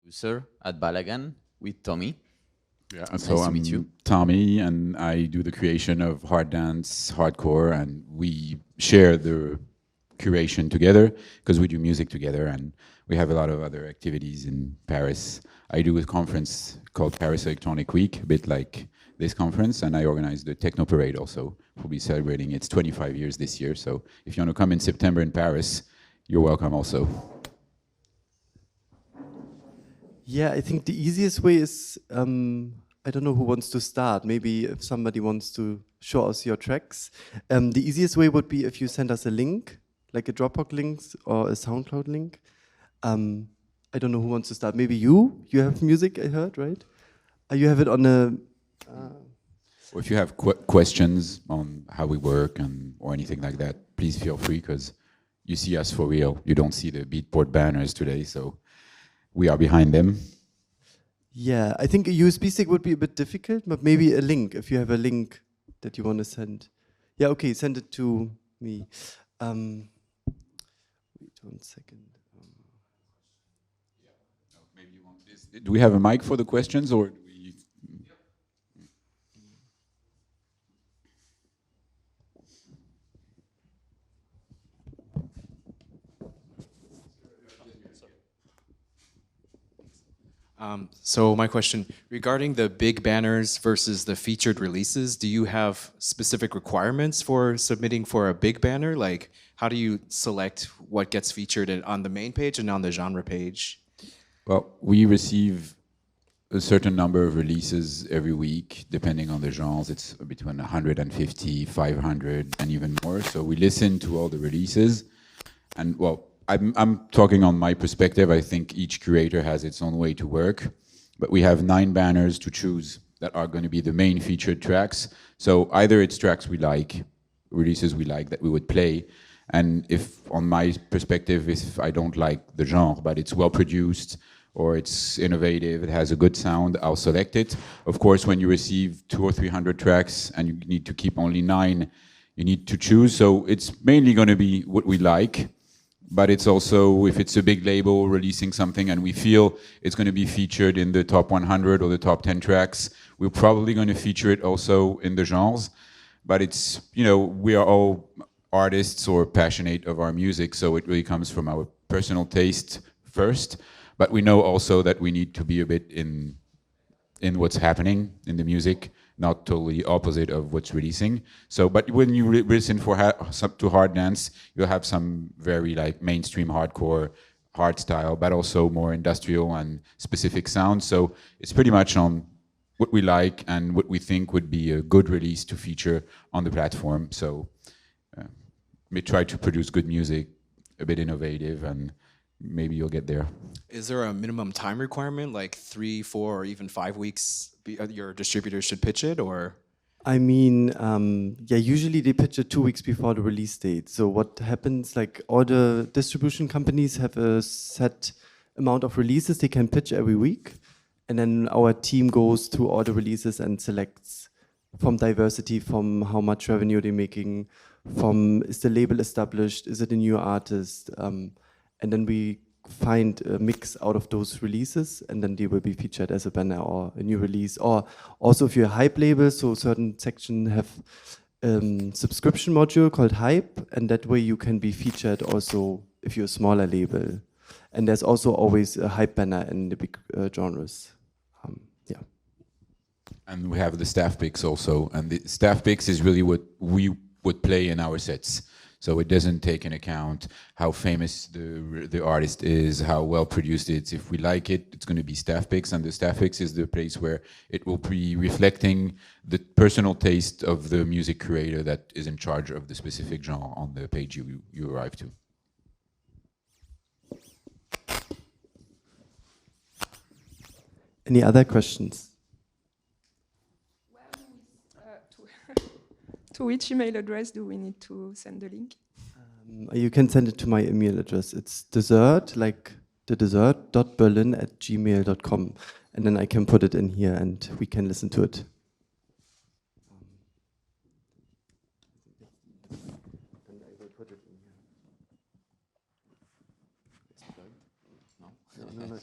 Producer at Balagan with Tommy. Yeah, so Nice to meet I'm you. Tommy, and I do the creation of hard dance, hardcore, and we share the curation together because we do music together, and we have a lot of other activities in Paris. I do a conference called Paris Electronic Week, a bit like this conference, and I organize the Techno Parade also. We'll be celebrating its 25 years this year, so if you want to come in September in Paris, you're welcome also. Yeah, I think the easiest way is, I don't know who wants to start. Maybe if somebody wants to show us your tracks. The easiest way would be if you send us a link, like a Dropbox link or a SoundCloud link. I don't know who wants to start. Maybe you? You have music, I heard, right? You have it on a... Or if you have questions on how we work or anything like that, please feel free because you see us for real. You don't see the Beatport banners today, so we are behind them. Yeah, I think a USB stick would be a bit difficult, but maybe a link, if you have a link that you want to send. Yeah, okay, send it to me. Wait 1 second. Maybe you want this. Do we have a mic for the questions, or do we? So my question, regarding the big banners versus the featured releases, do you have specific requirements for submitting for a big banner? Like, how do you select what gets featured on the main page and on the genre page? Well, we receive a certain number of releases every week, depending on the genres. It's between 150, 500, and even more. So we listen to all the releases. And well, I'm talking on my perspective. I think each curator has its own way to work. But we have 9 banners to choose that are going to be the main featured tracks. So either it's tracks we like, releases we like that we would play. And if, on my perspective, if I don't like the genre, but it's well produced, or it's innovative, it has a good sound, I'll select it. Of course, when you receive 200 or 300 tracks and you need to keep only 9, you need to choose. So it's mainly going to be what we like, but it's also, if it's a big label releasing something and we feel it's going to be featured in the top 100 or the top 10 tracks, we're probably going to feature it also in the genres. But it's, we are all artists or passionate of our music, so it really comes from our personal taste first. But we know also that we need to be a bit in what's happening in the music, not totally opposite of what's releasing. So, but when you listen to hard dance, you'll have some very like mainstream hardcore, hard style, but also more industrial and specific sounds. So it's pretty much on what we like and what we think would be a good release to feature on the platform. So we try to produce good music, a bit innovative, and maybe you'll get there. Is there a minimum time requirement, like 3, 4, or even 5 weeks your distributor should pitch it, or? I mean, yeah, usually they pitch it 2 weeks before the release date. So what happens, like all the distribution companies have a set amount of releases they can pitch every week. And then our team goes through all the releases and selects from diversity, from how much revenue they're making, from is the label established, is it a new artist? And then we find a mix out of those releases, and then they will be featured as a banner or a new release. Or also if you're a hype label, so certain section have subscription module called Hype, and that way you can be featured also if you're a smaller label. And there's also always a hype banner in the big genres. Yeah. And we have the staff picks also, and the staff picks is really what we would play in our sets. So it doesn't take into account how famous the artist is, how well produced it is. If we like it, it's going to be staff picks, and the staff picks is the place where it will be reflecting the personal taste of the music creator that is in charge of the specific genre on the page you arrive to. Any other questions? To which email address do we need to send the link? You can send it to my email address. It's dessert, like the dessert.berlin@gmail.com. And then I can put it in here and we can listen to it. And I will put it in here. No, not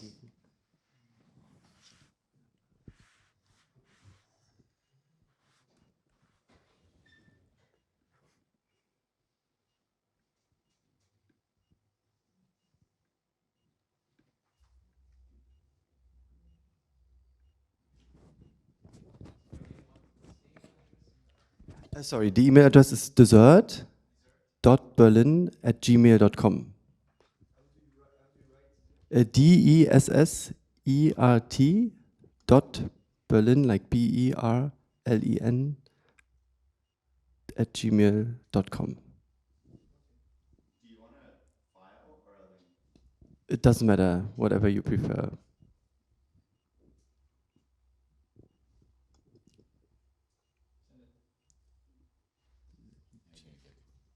Sorry, the email address is dessert.berlin@gmail.com. DESSERT dot Berlin, like BERLEN, @gmail.com. It doesn't matter, whatever you prefer.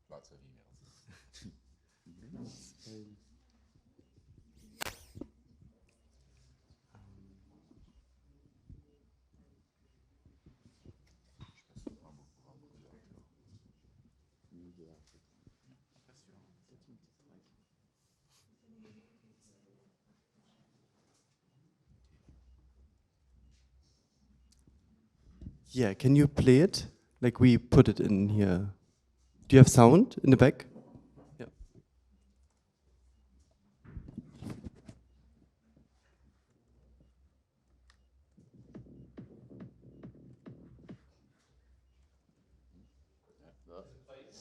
Lots of emails. Yeah, can you play it? Like we put it in here. Do you have sound in the back? Yeah.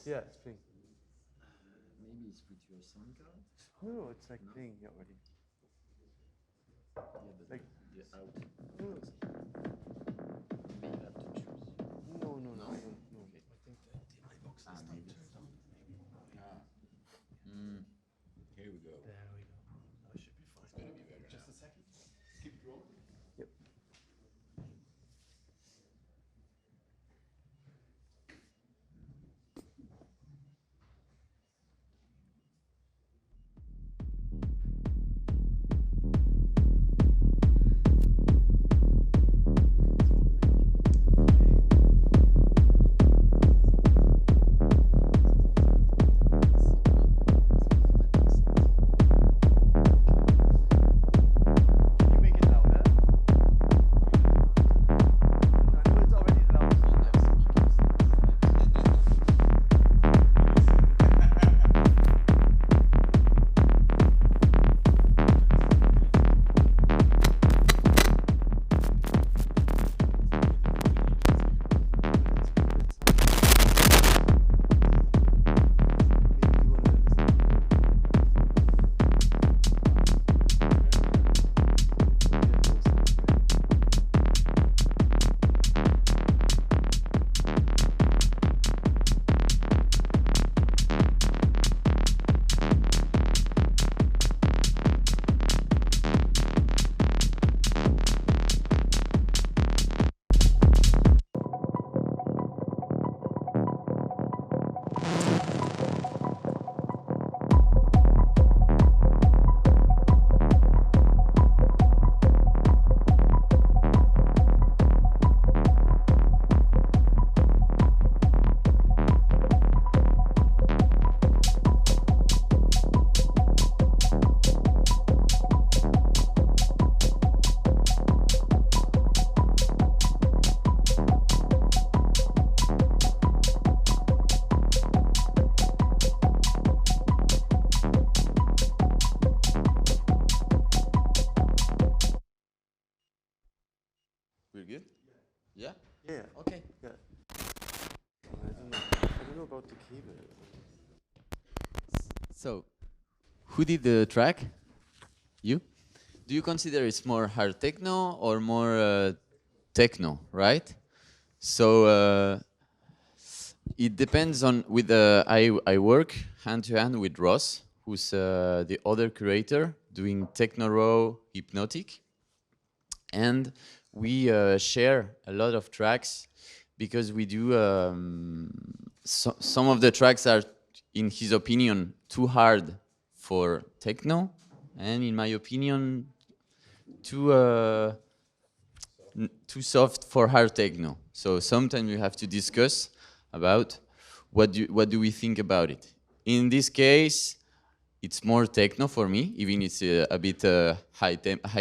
Yeah, it's playing. Maybe it's with your sound card. No, it's like playing here already. Yeah, but Like the out. no, Maybe you have to choose. no, no, No? no, no. Okay. Maybe. Here we go. There we go. Now it should be fine. It's gonna be better. Just a second. Keep it rolling. Yep. Can you make it louder? I know it's already loud. Maybe you wanna listen. We're good? Yeah? Yeah. Okay. Yeah. I don't know about the cable. So, who did the track? You? Do you consider it's more hard techno or more techno, right? So it depends on. With I work hand to hand with Ross, who's the other curator doing techno raw hypnotic, and we share a lot of tracks because we do some of the tracks are, in his opinion, too hard for techno, and in my opinion, too soft for hard techno. So sometimes we have to discuss about what do we think about it. In this case, it's more techno for me, even it's a bit high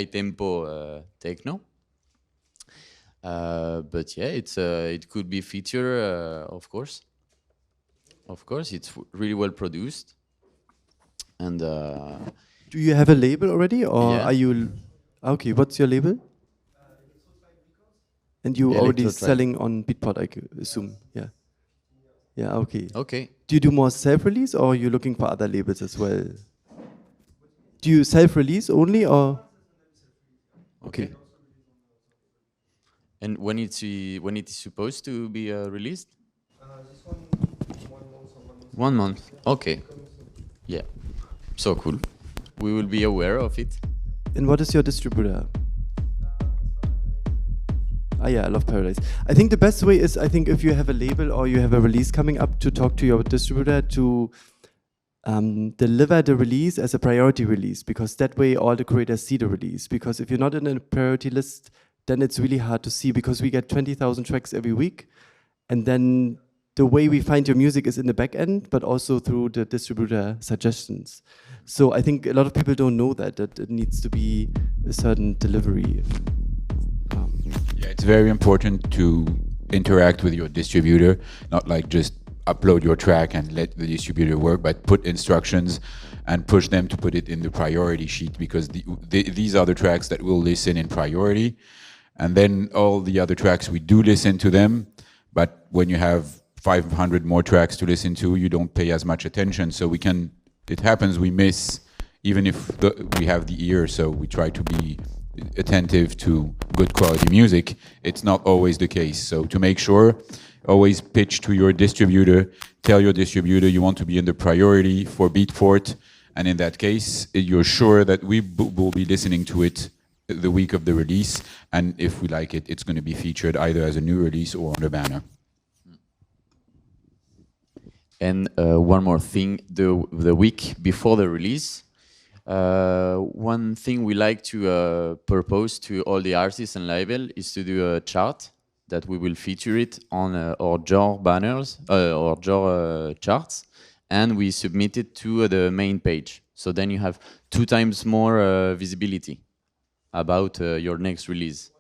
tempo techno. But yeah, it could be feature, of course. Of course, it's really well produced, and Do you have a label already, or Yeah. are you? Okay, what's your label? And you already Electro Tribe. selling on Beatport, I assume. Yeah. Yeah, okay. Okay. Do you do more self-release or are you looking for other labels as well? Do you self-release only or? Okay. And when when it is supposed to be released? This one month or 1 month. 1 month. Okay. Yeah. So cool. We will be aware of it. And what is your distributor? Ah, yeah, I love Paradise. I think the best way is, I think if you have a label or you have a release coming up, to talk to your distributor to deliver the release as a priority release, because that way all the creators see the release. Because if you're not in a priority list, then it's really hard to see, because we get 20,000 tracks every week. And then the way we find your music is in the back end, but also through the distributor suggestions. So I think a lot of people don't know that it needs to be a certain delivery. Yeah, it's very important to interact with your distributor, not like just upload your track and let the distributor work, but put instructions and push them to put it in the priority sheet, because these are the tracks that will listen in priority. And then all the other tracks, we do listen to them, but when you have 500 more tracks to listen to, you don't pay as much attention. So it happens, we miss, even if we have the ear, so we try to be attentive to good quality music. It's not always the case. So to make sure, always pitch to your distributor, tell your distributor you want to be in the priority for Beatport, and in that case, you're sure that we will be listening to it the week of the release, and if we like it, it's going to be featured either as a new release or on a banner. And one more thing, the week before the release, one thing we like to propose to all the artists and label is to do a chart that we will feature it on our genre banners or genre charts, and we submit it to the main page. So then you have 2 times more visibility about your next release.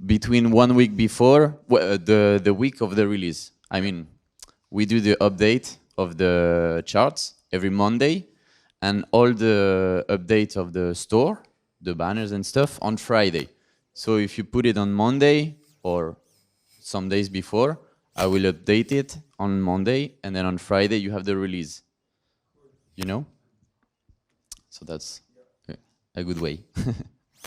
Between 1 week before, the week of the release. I mean, we do the update of the charts every Monday, and all the updates of the store, the banners and stuff, on Friday. So if you put it on Monday or some days before, I will update it on Monday, and then on Friday you have the release. You know? So that's a good way.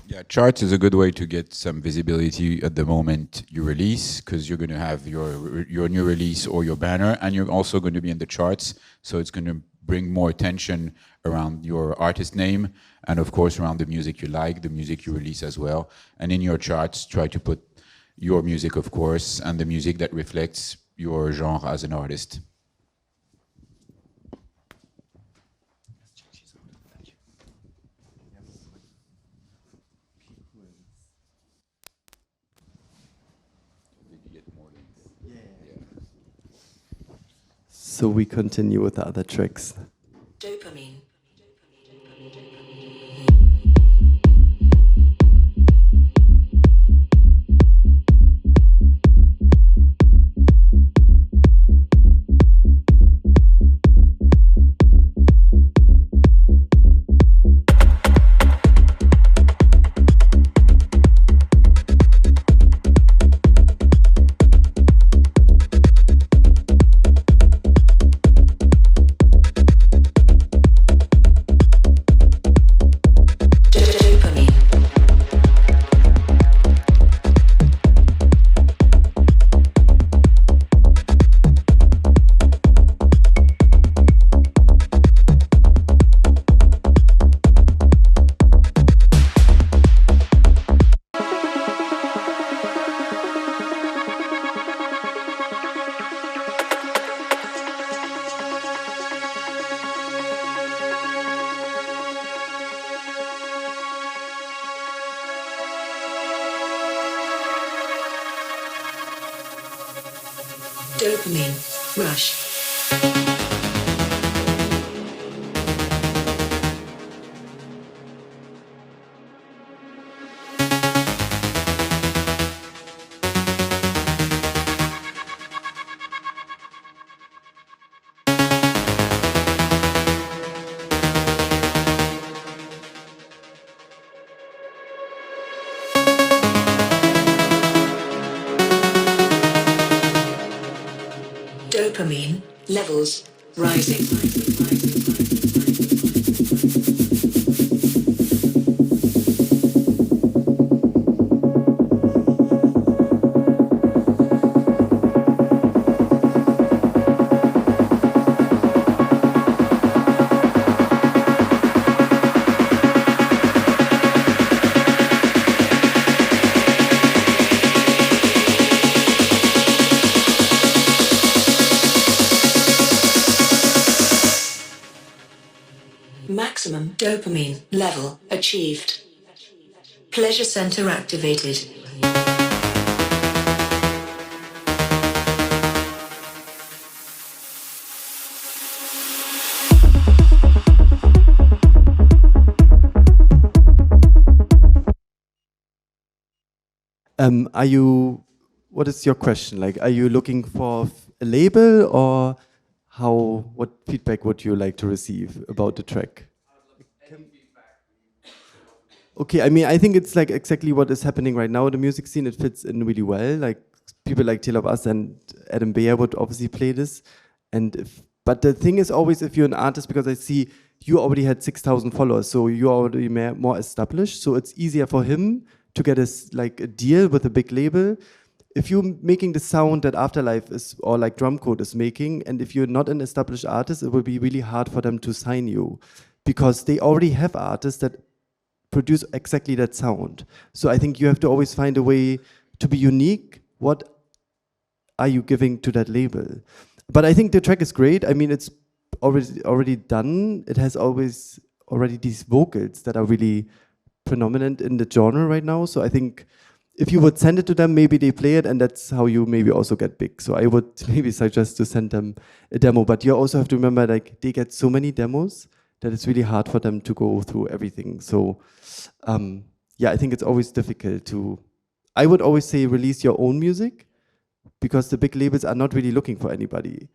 Yeah, charts is a good way to get some visibility at the moment you release, because you're going to have your new release or your banner, and you're also going to be in the charts, so it's going to bring more attention around your artist name, and of course around the music you like, the music you release as well. And in your charts, try to put your music, of course, and the music that reflects your genre as an artist. So we continue with the other tracks. Dopamine. Dopamine rush. Dopamine levels rising. Maximum dopamine level achieved. Pleasure center activated. Are you? What is your question? Like, are you looking for a label, or how? What feedback would you like to receive about the track? Okay, I mean, I think it's like exactly what is happening right now in the music scene. It fits in really well. Like people like Taylor Bass and Adam Beyer would obviously play this. But the thing is always, if you're an artist, because I see you already had 6,000 followers, so you're already more established. So it's easier for him to get a deal with a big label. If you're making the sound that Afterlife is, or like Drumcode is making, and if you're not an established artist, it will be really hard for them to sign you, because they already have artists that produce exactly that sound. So I think you have to always find a way to be unique. What are you giving to that label? But I think the track is great. I mean, it's already done. It has always already these vocals that are really predominant in the genre right now. So I think if you would send it to them, maybe they play it, and that's how you maybe also get big. So I would maybe suggest to send them a demo. But you also have to remember, like, they get so many demos that it's really hard for them to go through everything. So yeah, I think it's always difficult to, I would always say release your own music, because the big labels are not really looking for anybody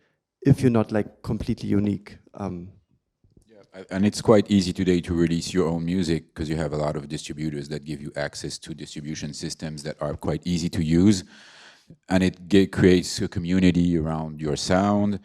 if you're not like completely unique. And it's quite easy today to release your own music because you have a lot of distributors that give you access to distribution systems that are quite easy to use. And it creates a community around your sound.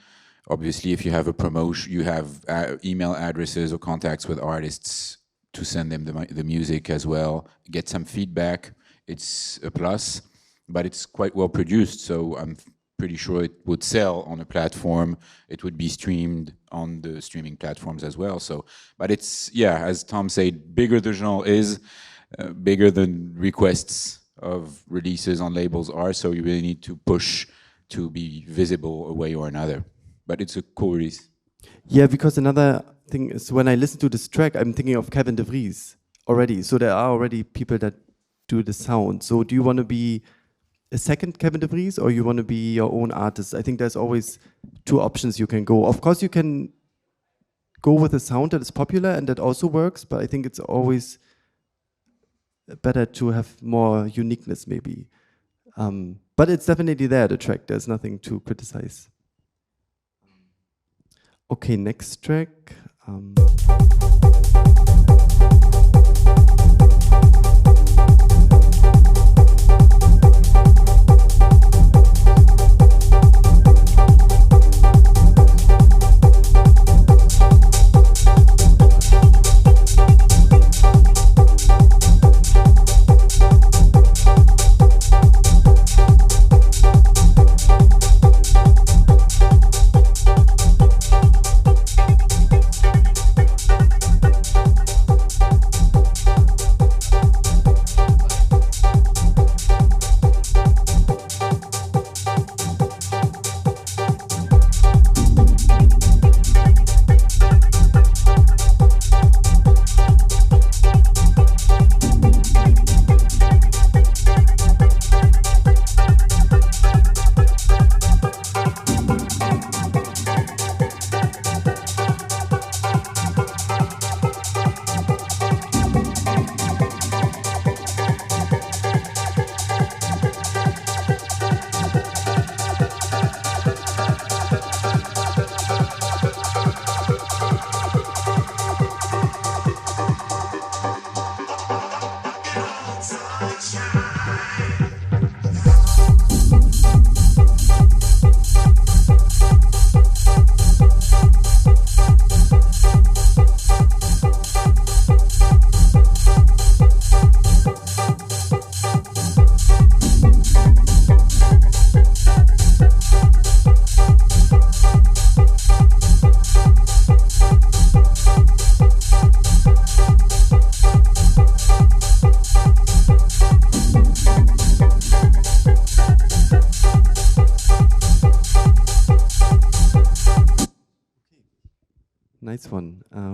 Obviously, if you have a promotion, you have email addresses or contacts with artists to send them the music as well, get some feedback. It's a plus, but it's quite well produced, so I'm pretty sure it would sell on a platform. It would be streamed on the streaming platforms as well. So, but it's, yeah, as Tom said, bigger the genre is, bigger the requests of releases on labels are, so you really need to push to be visible a way or another. But it's a cool release. Yeah, because another thing is, when I listen to this track, I'm thinking of Kevin De Vries already. So there are already people that do the sound. So do you want to be a second Kevin De Vries, or you want to be your own artist? I think there's always two options you can go. Of course, you can go with a sound that is popular, and that also works, but I think it's always better to have more uniqueness, maybe. But it's definitely there, the track. There's nothing to criticize. Okay, next track.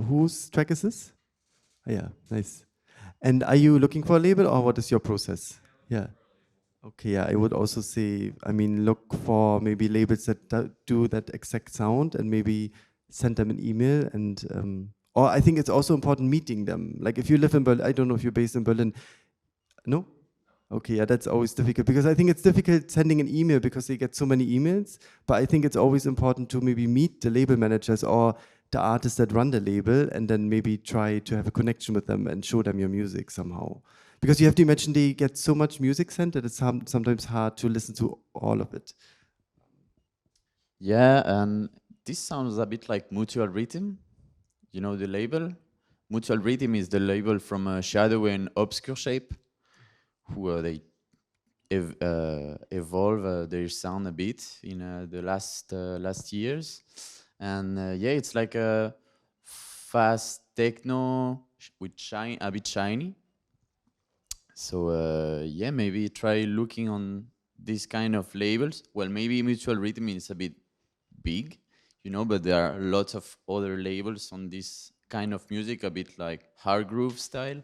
whose track is this? Oh, yeah, nice. And are you looking for a label, or what is your process? Yeah. Okay, yeah, I would also say, I mean, look for maybe labels that do that exact sound, and maybe send them an email. And or I think it's also important meeting them. Like if you live in Berlin, I don't know if you're based in Berlin. No? Okay, yeah, that's always difficult, because I think it's difficult sending an email because they get so many emails. But I think it's always important to maybe meet the label managers or the artists that run the label, and then maybe try to have a connection with them and show them your music somehow. Because you have to imagine they get so much music sent that it's sometimes hard to listen to all of it. Yeah, and this sounds a bit like Mutual Rhythm. You know the label? Mutual Rhythm is the label from Shadow and Obscure Shape, who they evolve their sound a bit in the last years. And yeah, it's like a fast techno with a bit shiny. So yeah, maybe try looking on these kind of labels. Well, maybe Mutual Rhythm is a bit big, you know, but there are lots of other labels on this kind of music, a bit like hard groove style.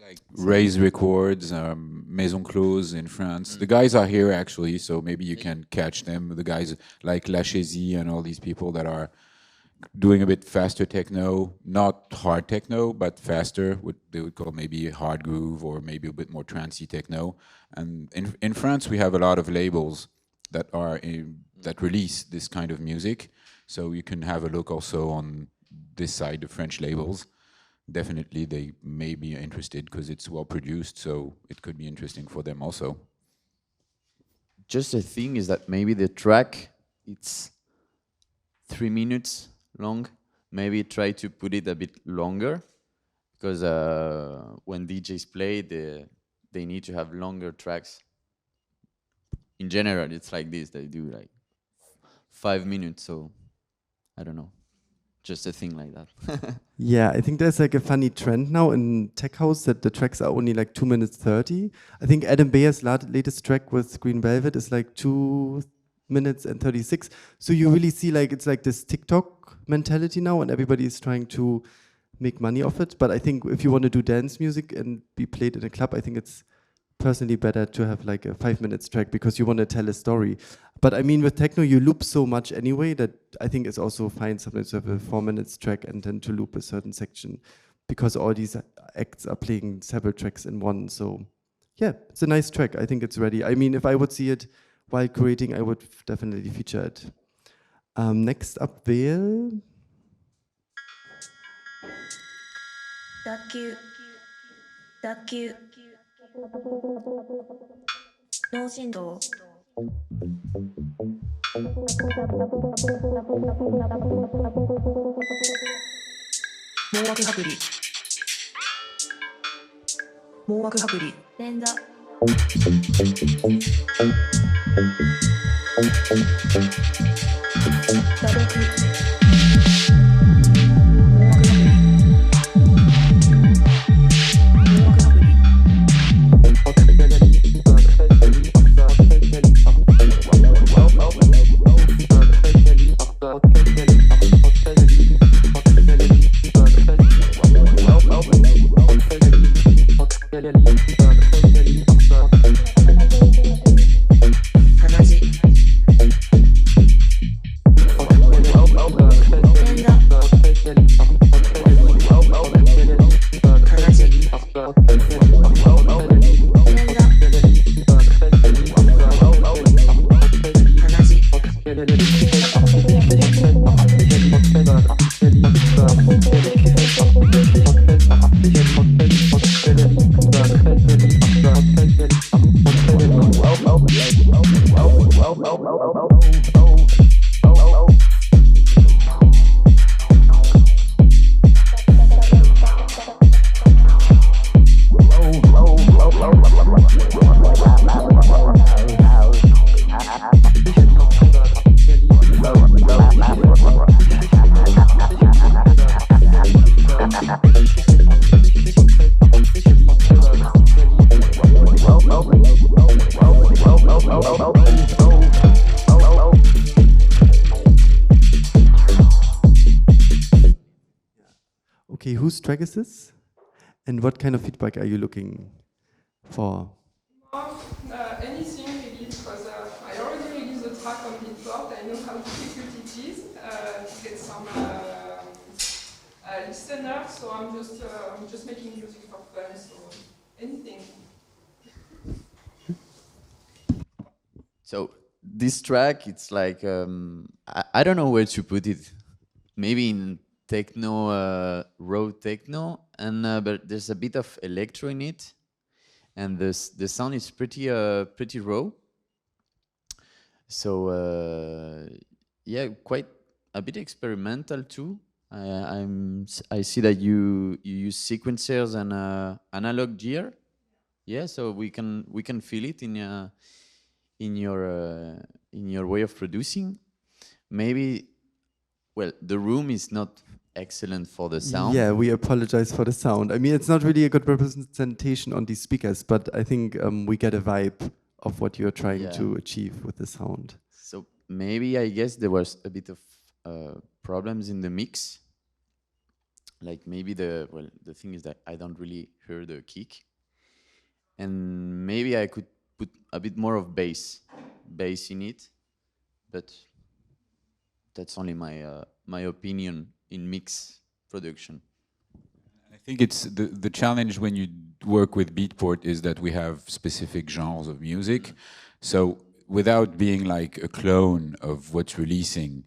Like Raise Records, Maison Close in France. The guys are here actually, so maybe you can catch them. The guys like Lachesi and all these people that are doing a bit faster techno, not hard techno, but faster, what they would call maybe hard groove or maybe a bit more trancey techno. And in France, we have a lot of labels that are that release this kind of music. So you can have a look also on this side, the French labels. Definitely they may be interested because it's well produced, so it could be interesting for them also. Just the thing is that maybe the track, it's 3 minutes long. Maybe try to put it a bit longer, because when DJs play, they need to have longer tracks. In general, it's like this. They do like 5 minutes, so I don't know. Just a thing like that. Yeah, I think there's like a funny trend now in tech house that the tracks are only like 2 minutes 30. I think Adam Bayer's latest track with Green Velvet is like 2 minutes and 36. So you really see like it's like this TikTok mentality now, and everybody is trying to make money off it. But I think if you want to do dance music and be played in a club, I think it's personally better to have like a 5 minutes track, because you want to tell a story. But I mean, with techno, you loop so much anyway that I think it's also fine sometimes to have a 4 minutes track and then to loop a certain section, because all these acts are playing several tracks in one. So yeah, it's a nice track. I think it's ready. I mean, if I would see it while creating, I would definitely feature it. Next up, Vail. 脱臼脳振動網膜剥離網膜剥離連座打撲 track is this? And what kind of feedback are you looking for? Anything really, because I already released the track on Beatport. I know how difficult it is to get some listeners. So I'm just making music for fun. So anything. So this track, it's like I don't know where to put it. Maybe in techno, raw techno, and but there's a bit of electro in it, and the sound is pretty raw. So yeah, quite a bit experimental too. I see that you use sequencers and analog gear. Yeah, so we can feel it in your way of producing. Maybe, well, the room is not excellent for the sound. Yeah, we apologize for the sound. I mean, it's not really a good representation on these speakers, but I think we get a vibe of what you're trying to achieve with the sound. So maybe, I guess, there was a bit of problems in the mix. Like maybe the thing is that I don't really hear the kick, and maybe I could put a bit more of bass in it, but that's only my opinion in mix production. I think it's the challenge when you work with Beatport is that we have specific genres of music. So without being like a clone of what's releasing,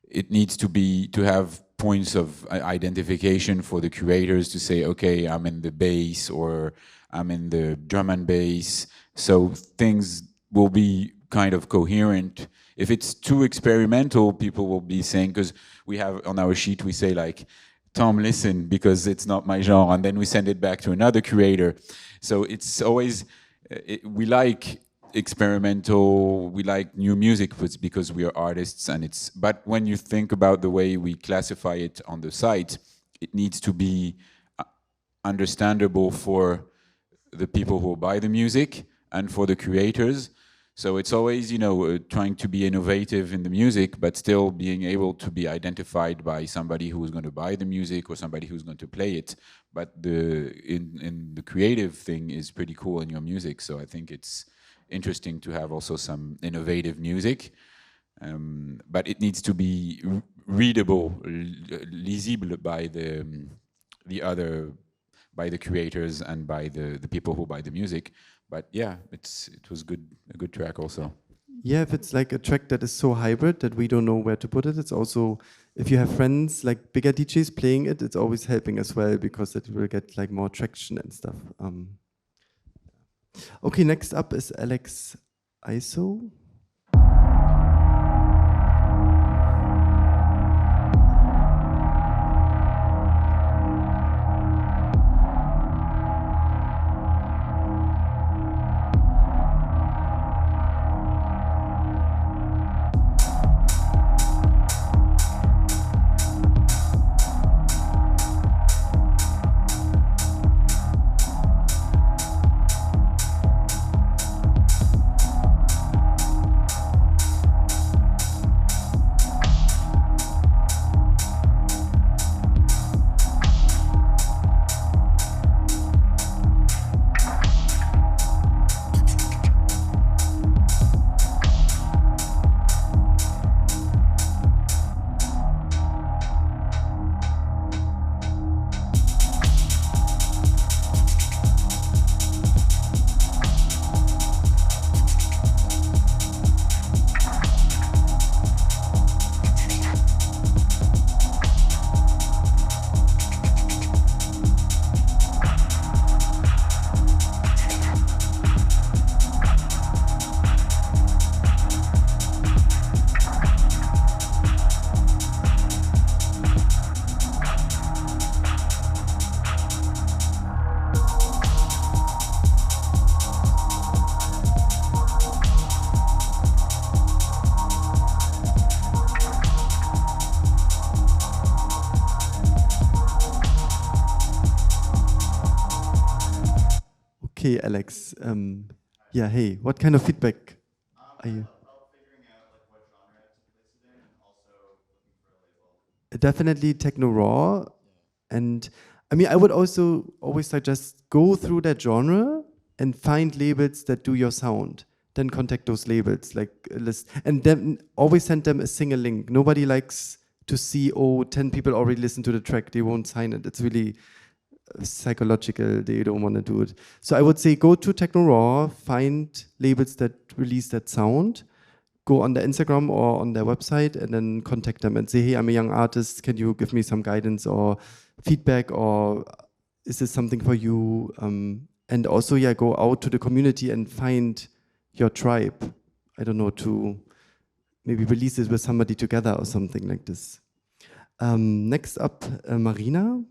it needs to have points of identification for the curators to say, okay, I'm in the bass or I'm in the drum and bass. So things will be kind of coherent. If it's too experimental, people will be saying, because we have on our sheet, we say like, Tom, listen, because it's not my genre, and then we send it back to another curator. So it's always, we like experimental, we like new music because we are artists, and but when you think about the way we classify it on the site, it needs to be understandable for the people who buy the music and for the curators. So it's always, trying to be innovative in the music, but still being able to be identified by somebody who's going to buy the music or somebody who's going to play it. But in the creative thing is pretty cool in your music. So I think it's interesting to have also some innovative music. But it needs to be readable, lisible by by the curators and by the people who buy the music. But yeah, it was a good track also. Yeah, if it's like a track that is so hybrid that we don't know where to put it, it's also, if you have friends like bigger DJs playing it, it's always helping as well, because it will get like more traction and stuff. Okay, next up is Alex ISO. Okay, Alex. Yeah, hey, what kind of feedback are you? Definitely techno raw, and I mean, I would also always suggest go through that genre and find labels that do your sound. Then contact those labels, like a list, and then always send them a single link. Nobody likes to see, 10 people already listened to the track, they won't sign it. It's really psychological, they don't want to do it. So I would say go to Techno Raw, find labels that release that sound, go on their Instagram or on their website, and then contact them and say, hey, I'm a young artist, can you give me some guidance or feedback, or is this something for you? And also, yeah, go out to the community and find your tribe. I don't know, to maybe release it with somebody together or something like this. Next up, Marina.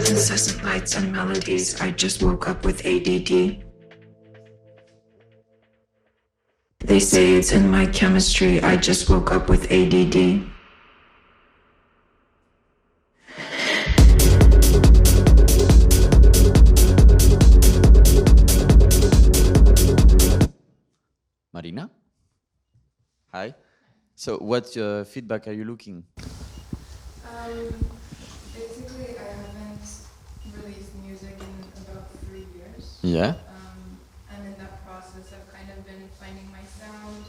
Incessant lights and melodies, I just woke up with ADD. They say it's in my chemistry, I just woke up with ADD. Marina? Hi. So what feedback are you looking? Basically, I haven't released music in about 3 years. Yeah. And in that process, I've kind of been finding my sound.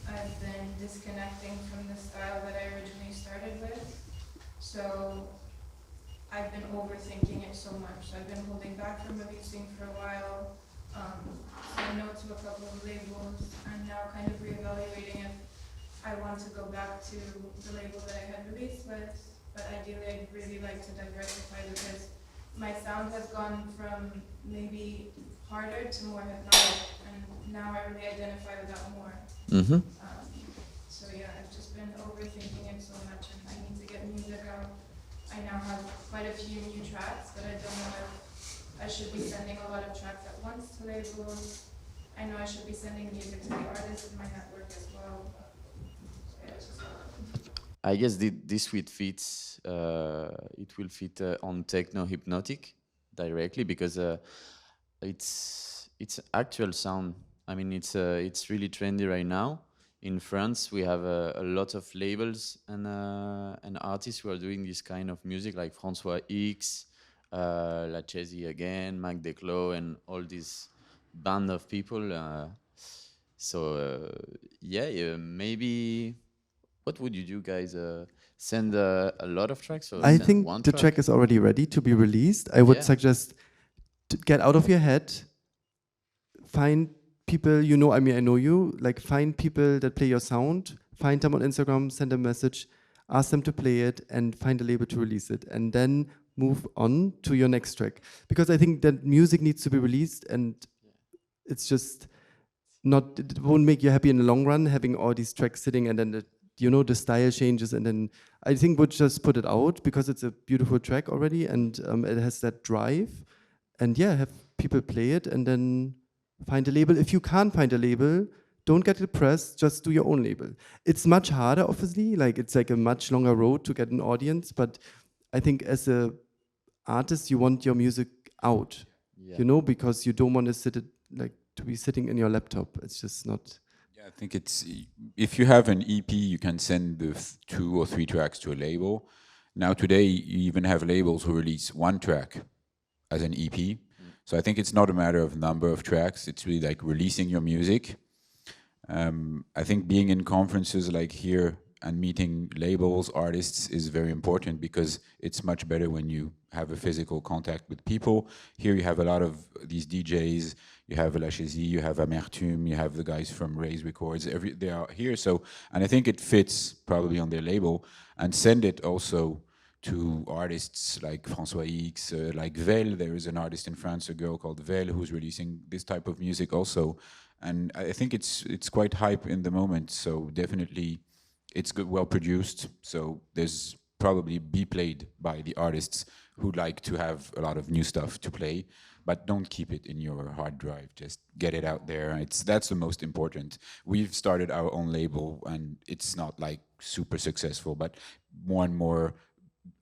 I've been disconnecting from the style that I originally started with. So I've been overthinking it so much. I've been holding back from releasing for a while. Saying no to a couple of labels, and now kind of reevaluating if I want to go back to the label that I had released with. But ideally, I'd really like to diversify because my sound has gone from maybe harder to more hypnotic, and now I really identify with that more. Mm-hmm. So yeah, I've just been overthinking it so much, and I need to get music out. I now have quite a few new tracks, but I don't know if I should be sending a lot of tracks at once to labels. I know I should be sending music to the artists in my network as well. So yeah, it's just I guess this will fit. It will fit on techno hypnotic directly because it's actual sound. I mean, it's really trendy right now. In France, we have a lot of labels and artists who are doing this kind of music, like François X, La Chesi again, Mac Declo, and all this band of people. Yeah, maybe. What would you do, guys? Send a lot of tracks? Or I send think one the track is already ready to be released. I would Yeah. suggest to get out of your head, find people you know. I mean, I know you. Like, find people that play your sound. Find them on Instagram, send a message, ask them to play it, and find a label to release it. And then move on to your next track, because I think that music needs to be released, and it's just not, it won't make you happy in the long run having all these tracks sitting, and then the style changes, and then I think we'll just put it out because it's a beautiful track already, and it has that drive, and yeah, have people play it, and then find a label. If you can't find a label, don't get it pressed, just do your own label. It's much harder, obviously, like it's like a much longer road to get an audience, but I think as a artist, you want your music out, because you don't want to to be sitting in your laptop. It's just not. Yeah, I think it's, if you have an EP, you can send the 2 or 3 tracks to a label. Now today, you even have labels who release 1 track as an EP. So I think it's not a matter of number of tracks. It's really like releasing your music. I think being in conferences like here and meeting labels, artists is very important, because it's much better when you have a physical contact with people. Here you have a lot of these DJs, you have La Chaisie, you have Amertume, you have the guys from Raise Records, they are here. So, and I think it fits probably on their label, and send it also to artists like François X, like Vel. There is an artist in France, a girl called Vel, who's releasing this type of music also. And I think it's quite hype in the moment, so definitely it's good, well produced, so there's probably be played by the artists who like to have a lot of new stuff to play, but don't keep it in your hard drive, just get it out there. That's the most important. We've started our own label, and it's not like super successful, but more and more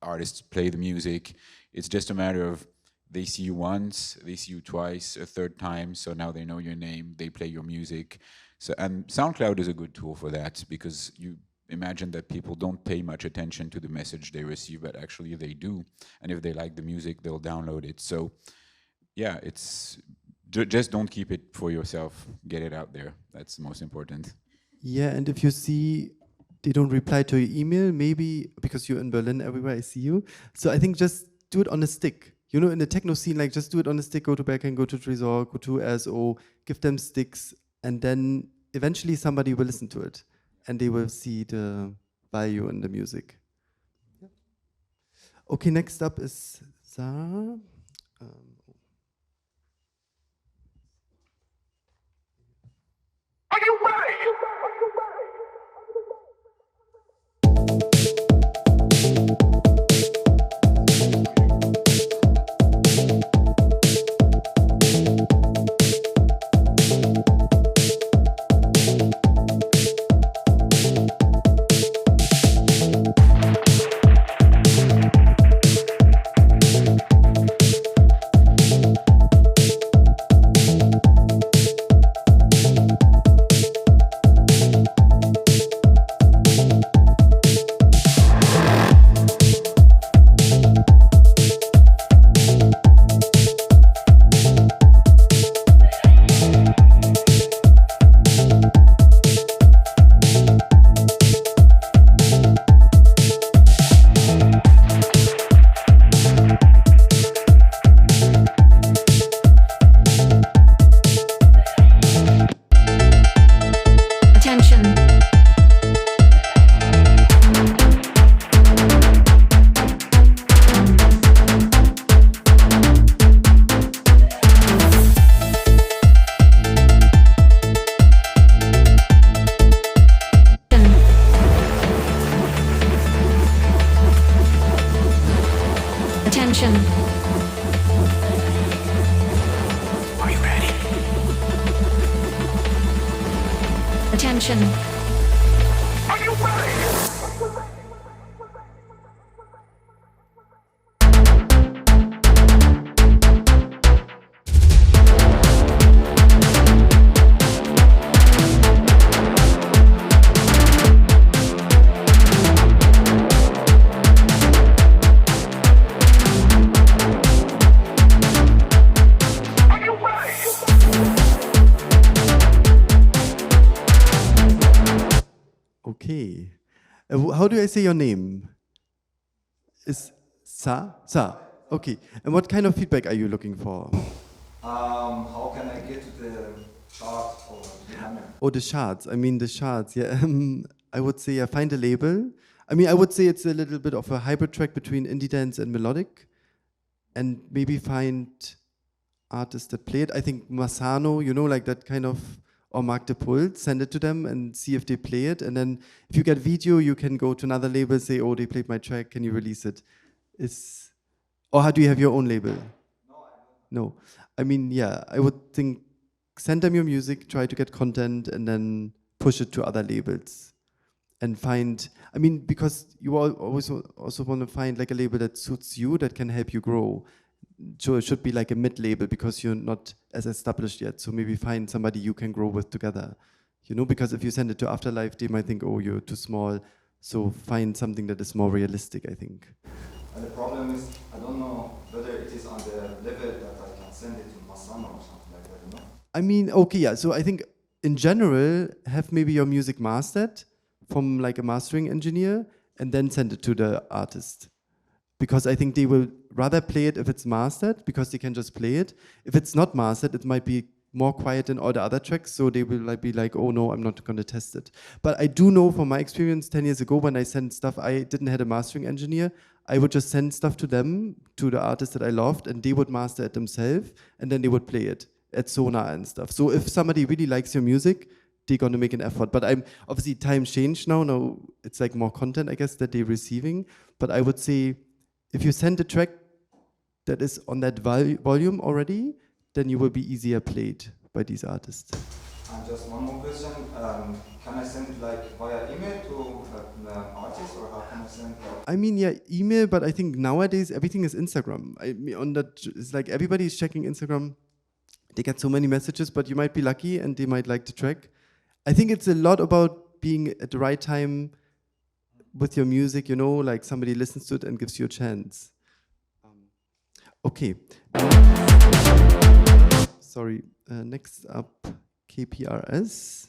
artists play the music. It's just a matter of, they see you once, they see you twice, a third time, so now they know your name, they play your music. So, and SoundCloud is a good tool for that, because you imagine that people don't pay much attention to the message they receive, but actually they do. And if they like the music, they'll download it. So yeah, it's just don't keep it for yourself, get it out there. That's the most important. Yeah, and if you see they don't reply to your email, maybe because you're in Berlin, everywhere I see you. So I think just do it on a stick. In the techno scene, like just do it on a stick, go to Berghain, go to Trésor, go to SO, give them sticks, and then eventually somebody will listen to it, and they will see the value in the music. Okay, next up is Sarah. Are you ready? Attention. Are you ready? Attention. Are you ready? Okay. How do I say your name? Is Sa? Sa. Okay. And what kind of feedback are you looking for? How can I get to the chart or the banner? Oh, the charts. I mean, the charts. Yeah. I would say find a label. I mean, I would say it's a little bit of a hybrid track between indie dance and melodic. and maybe find artists that play it. I think Masano, you know, like that kind of, or Mark de Pult, send it to them and see if they play it. And then if you get video, you can go to another label, say, oh, they played my track, can you release it? Or how do you have your own label? No. I mean, yeah, I would think send them your music, try to get content, and then push it to other labels. And find, I mean, because you always also want to find like a label that suits you, that can help you grow. So it should be like a mid-label because you're not as established yet. So maybe find somebody you can grow with together. You know, because if you send it to Afterlife, they might think, oh, you're too small. So find something that is more realistic, I think. And the problem is, I don't know whether it is on the level that I can send it to Masano or something like that, you know? I mean, okay, yeah. So I think in general, have maybe your music mastered from like a mastering engineer and then send it to the artist. Because I think they will rather play it if it's mastered, because they can just play it. If it's not mastered, it might be more quiet than all the other tracks, so they will like be like, oh no, I'm not going to test it. But I do know from my experience 10 years ago when I sent stuff, I didn't have a mastering engineer, I would just send stuff to them, to the artists that I loved, and they would master it themselves, and then they would play it at Sonar and stuff. So if somebody really likes your music, they're going to make an effort. But I'm obviously times change now. Now it's like more content, I guess, that they're receiving. But I would say if you send a track that is on that volume already, then you will be easier played by these artists. And just one more question. Can I send like via email to artists, or how can I send? Like I mean, yeah, email, but I think nowadays everything is Instagram. I mean, on that, it's like everybody is checking Instagram. They get so many messages, but you might be lucky and they might like the track. I think it's a lot about being at the right time with your music, you know, like somebody listens to it and gives you a chance. Okay. Sorry. Next up, KPRS.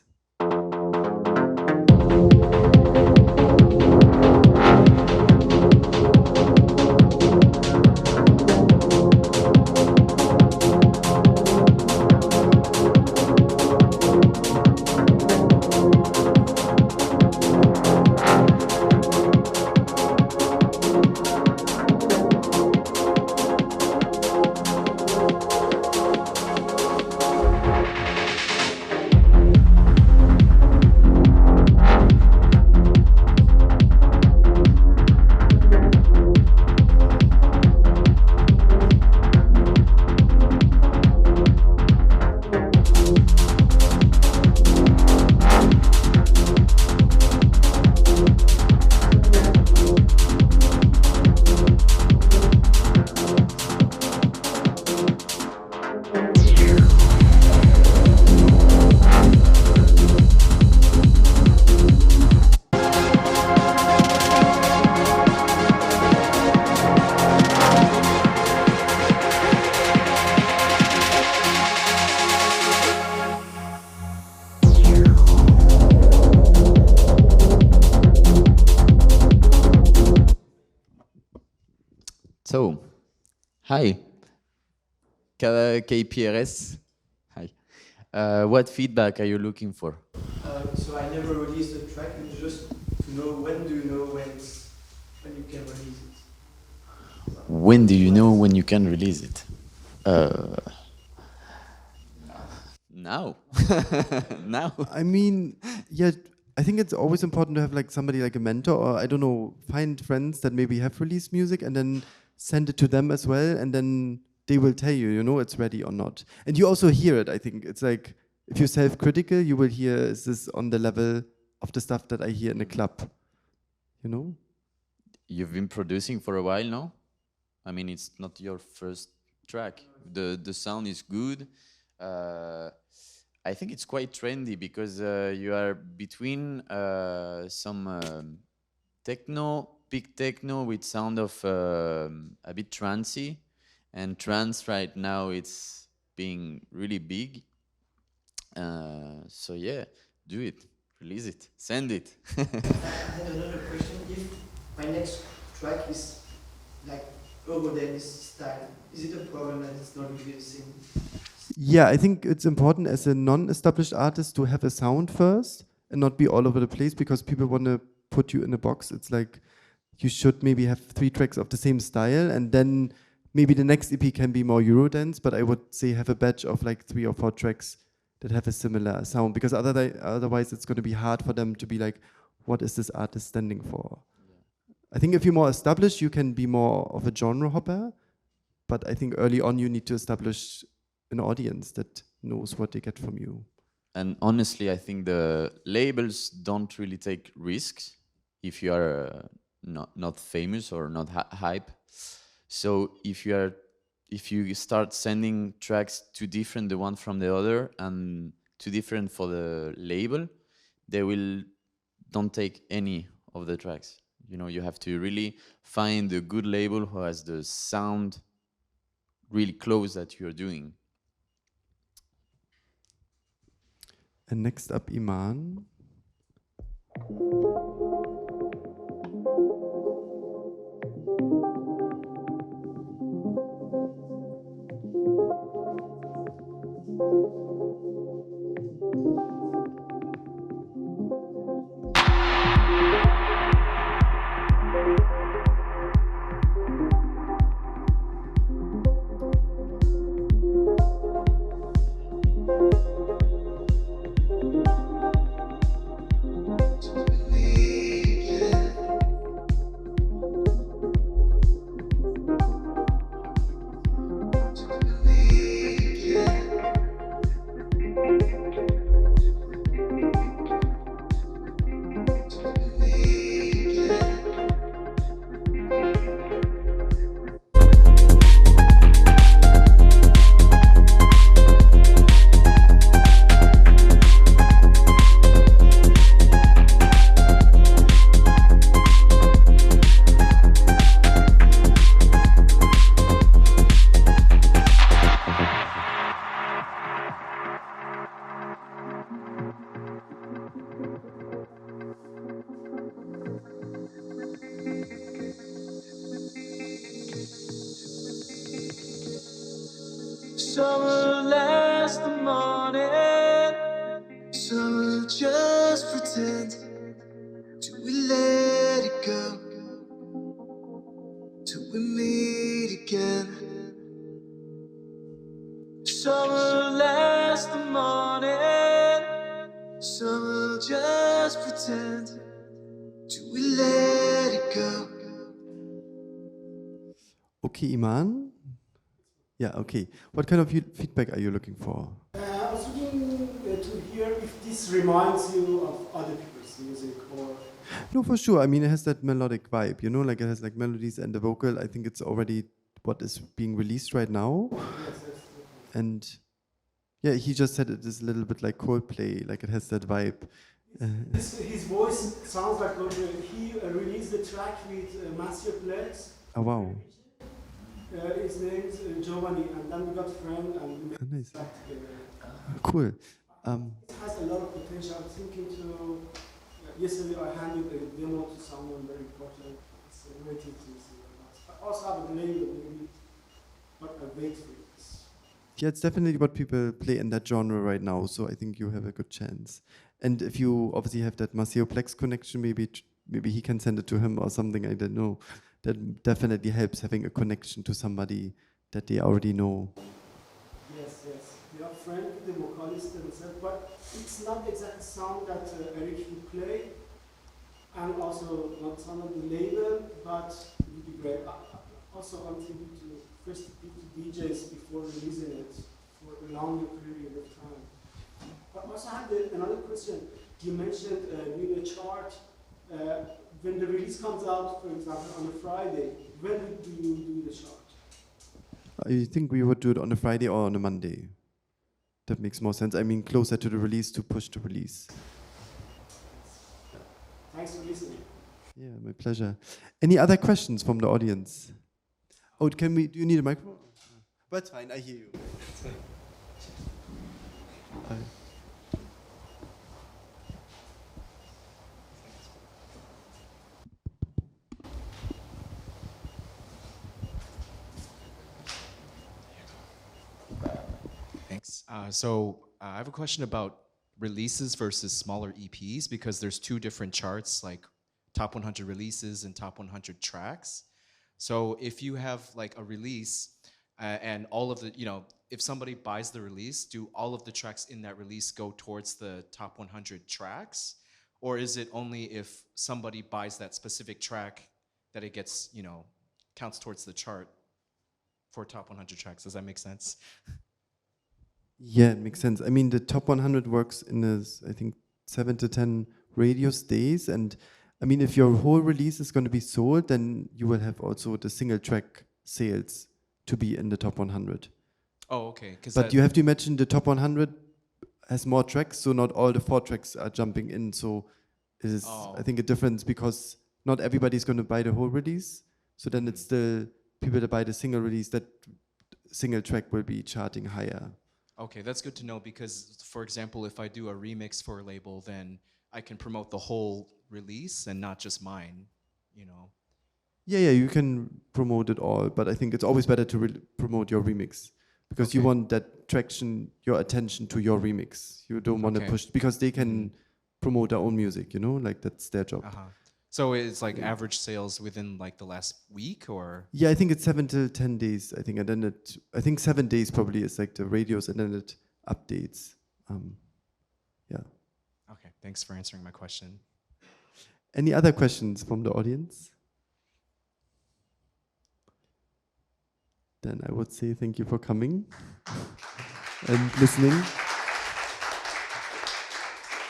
So, hi, KPRS. Hi. What feedback are you looking for? So I never released a track, and just to know when do you know when you can release it? When do you know when you can release it? Now. Now. I mean, yeah, I think it's always important to have like somebody like a mentor, or I don't know, find friends that maybe have released music and then send it to them as well, and then they will tell you, you know, it's ready or not. And you also hear it, I think. It's like, if you're self-critical, you will hear, is this on the level of the stuff that I hear in a club, you know? You've been producing for a while now? I mean, it's not your first track. The sound is good. I think it's quite trendy because you are between some techno, big techno with sound of a bit trancey, and trance right now it's being really big. So yeah, do it, release it, send it. I had another question. If my next track is like Eurodance style, is it a problem that it's not really the same? Yeah, I think it's important as a non-established artist to have a sound first and not be all over the place, because people want to put you in a box. It's like you should maybe have 3 tracks of the same style, and then maybe the next EP can be more Eurodance, but I would say have a batch of like 3 or 4 tracks that have a similar sound, because otherwise it's going to be hard for them to be like, what is this artist standing for? I think if you're more established, you can be more of a genre hopper, but I think early on you need to establish an audience that knows what they get from you. And honestly, I think the labels don't really take risks if you are not famous or not hype. So if you start sending tracks too different the one from the other and too different for the label, they don't take any of the tracks. You know, you have to really find a good label who has the sound really close that you're doing. And next up, Iman. Summer lasts the morning, summer just pretend. Till we let it go, till we meet again. Summer lasts the morning, summer just pretend. Till we let it go. Okay, Iman. Yeah, okay. What kind of feedback are you looking for? I was looking to hear if this reminds you of other people's music or... No, for sure. I mean, it has that melodic vibe, you know, like it has like melodies and the vocal. I think it's already what is being released right now. Yes. And yeah, he just said it is a little bit like Coldplay, like it has that vibe. His voice sounds like he released the track with Matthew Plex. Oh, wow. His name's Giovanni, and then we got friend and we made Nice. track together. Cool. It has a lot of potential. I'm thinking to... yesterday I handed a demo to someone very important. It's waiting to see what I also have a label, maybe, but I wait for this. Yeah, it's definitely what people play in that genre right now, so I think you have a good chance. And if you obviously have that Maceo Plex connection, maybe he can send it to him or something, I don't know. That definitely helps, having a connection to somebody that they already know. Yes. We are friends with the vocalist themselves, but it's not the exact sound that Eric would play, and also not sound of the label, but it would be great. Also, I'm thinking to first speak to DJs before releasing it for a longer period of time. But also I had another question. You mentioned doing a chart. When the release comes out, for example, on a Friday, when do you do the chart? I think we would do it on a Friday or on a Monday. That makes more sense. I mean, closer to the release to push the release. Thanks for listening. Yeah, my pleasure. Any other questions from the audience? Oh, do you need a microphone? But fine, I hear you. Thanks. So I have a question about releases versus smaller EPs, because there's two different charts, like top 100 releases and top 100 tracks. So if you have like a release and all of the, if somebody buys the release, do all of the tracks in that release go towards the top 100 tracks? Or is it only if somebody buys that specific track that it gets, counts towards the chart for top 100 tracks? Does that make sense? Yeah, it makes sense. I mean, the top 100 works in, I think, 7 to 10 radio days. And I mean, if your whole release is going to be sold, then you will have also the single track sales to be in the top 100. Oh, okay. But you have to imagine the top 100 has more tracks, so not all the 4 tracks are jumping in. So it is, I think, a difference because not everybody's going to buy the whole release. So then it's the people that buy the single release, that single track will be charting higher. Okay, that's good to know because, for example, if I do a remix for a label, then I can promote the whole release and not just mine, Yeah, you can promote it all, but I think it's always better to promote your remix because you want that traction, your attention to your remix. You don't want to push, because they can promote their own music, like that's their job. So it's like average sales within like the last week, or? Yeah, I think it's 7 to 10 days, I think. And then I think 7 days probably is like the radios, and then it updates. Yeah. Okay, thanks for answering my question. Any other questions from the audience? Then I would say thank you for coming and listening.